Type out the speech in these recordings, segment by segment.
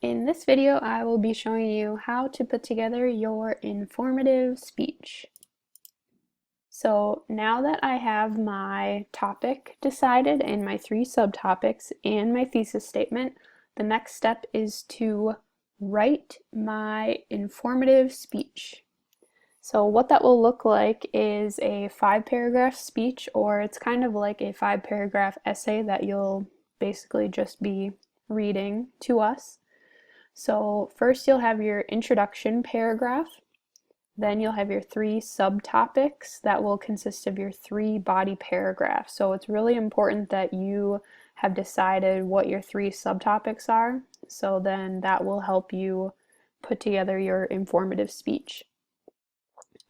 In this video, I will be showing you how to put together your informative speech. So now that I have my topic decided and my 3 subtopics and my thesis statement, the next step is to write my informative speech. So what that will look like is a 5-paragraph speech, or it's kind of like a 5-paragraph essay that you'll basically just be reading to us. So first you'll have your introduction paragraph, then you'll have your 3 subtopics that will consist of your 3 body paragraphs. So it's really important that you have decided what your 3 subtopics are, so then that will help you put together your informative speech.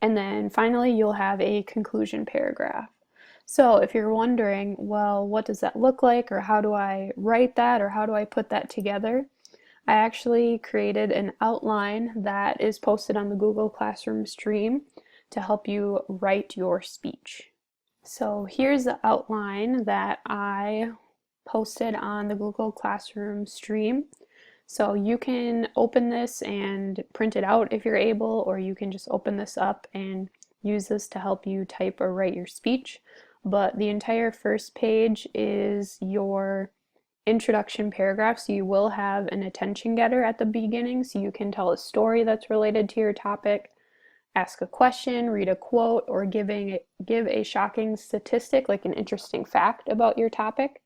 And then finally you'll have a conclusion paragraph. So if you're wondering, well, what does that look like, or how do I write that, or how do I put that together? I actually created an outline that is posted on the Google Classroom stream to help you write your speech. So here's the outline that I posted on the Google Classroom stream. So you can open this and print it out if you're able, or you can just open this up and use this to help you type or write your speech. But the entire first page is your introduction paragraph, so you will have an attention getter at the beginning, so you can tell a story that's related to your topic, ask a question, read a quote, or give a shocking statistic, like an interesting fact about your topic.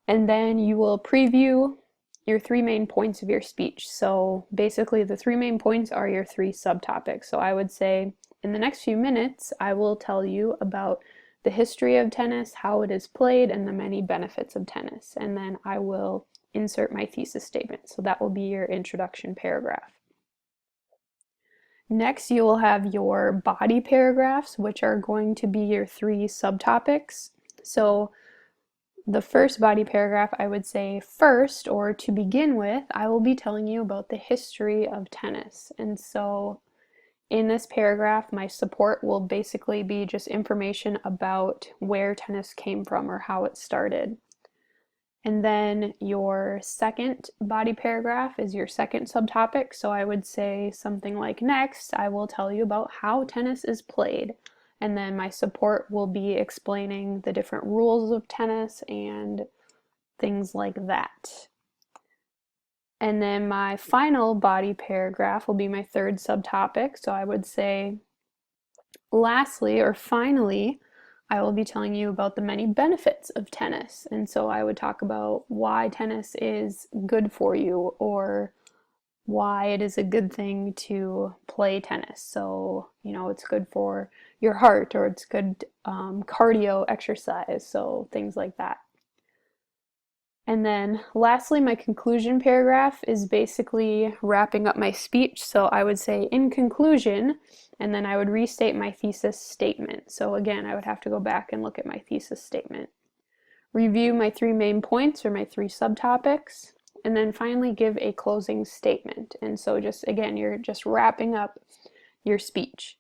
And then you will preview your 3 main points of your speech. So basically the 3 main points are your 3 subtopics. So I would say in the next few minutes I will tell you about the history of tennis, how it is played, and the many benefits of tennis. And then I will insert my thesis statement. So that will be your introduction paragraph. Next, you will have your body paragraphs, which are going to be your 3 subtopics. So the first body paragraph, I would say first, or to begin with, I will be telling you about the history of tennis. And so in this paragraph, my support will basically be just information about where tennis came from or how it started. And then your second body paragraph is your second subtopic. So I would say something like, next, I will tell you about how tennis is played. And then my support will be explaining the different rules of tennis and things like that. And then my final body paragraph will be my third subtopic. So I would say, lastly or finally, I will be telling you about the many benefits of tennis. And so I would talk about why tennis is good for you, or why it is a good thing to play tennis. So, it's good for your heart, or it's good cardio exercise, so things like that. And then lastly, my conclusion paragraph is basically wrapping up my speech. So I would say, in conclusion, and then I would restate my thesis statement. So again, I would have to go back and look at my thesis statement. Review my 3 main points, or my 3 subtopics, and then finally give a closing statement. And so just again, you're just wrapping up your speech.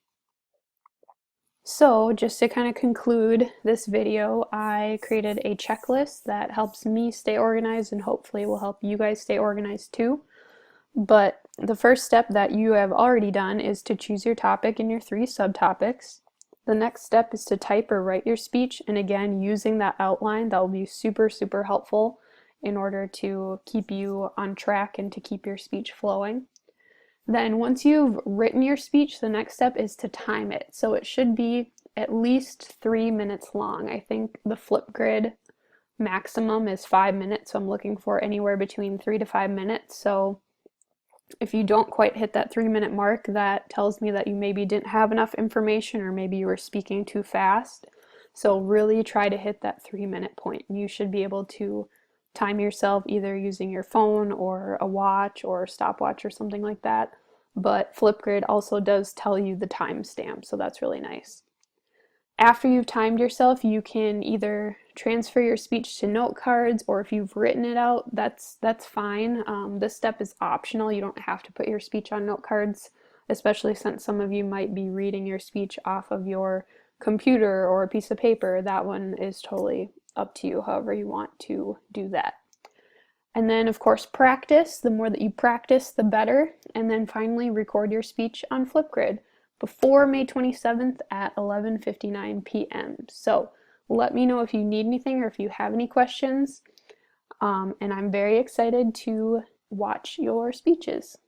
So just to kind of conclude this video, I created a checklist that helps me stay organized and hopefully will help you guys stay organized too. But the first step that you have already done is to choose your topic and your 3 subtopics. The next step is to type or write your speech, and again, using that outline, that will be super, super helpful in order to keep you on track and to keep your speech flowing. Then once you've written your speech, the next step is to time it. So it should be at least 3 minutes long. I think the Flipgrid maximum is 5 minutes, so I'm looking for anywhere between 3 to 5 minutes. So if you don't quite hit that 3-minute mark, that tells me that you maybe didn't have enough information, or maybe you were speaking too fast. So really try to hit that 3-minute point. You should be able to time yourself either using your phone or a watch or a stopwatch or something like that. But Flipgrid also does tell you the timestamp, so that's really nice. After you've timed yourself, you can either transfer your speech to note cards, or if you've written it out, that's fine. This step is optional. You don't have to put your speech on note cards, especially since some of you might be reading your speech off of your computer or a piece of paper. That one is totally up to you, however you want to do that. And then, of course, practice. The more that you practice, the better. And then finally, record your speech on Flipgrid before May 27th at 11:59 p.m. So let me know if you need anything or if you have any questions. And I'm very excited to watch your speeches.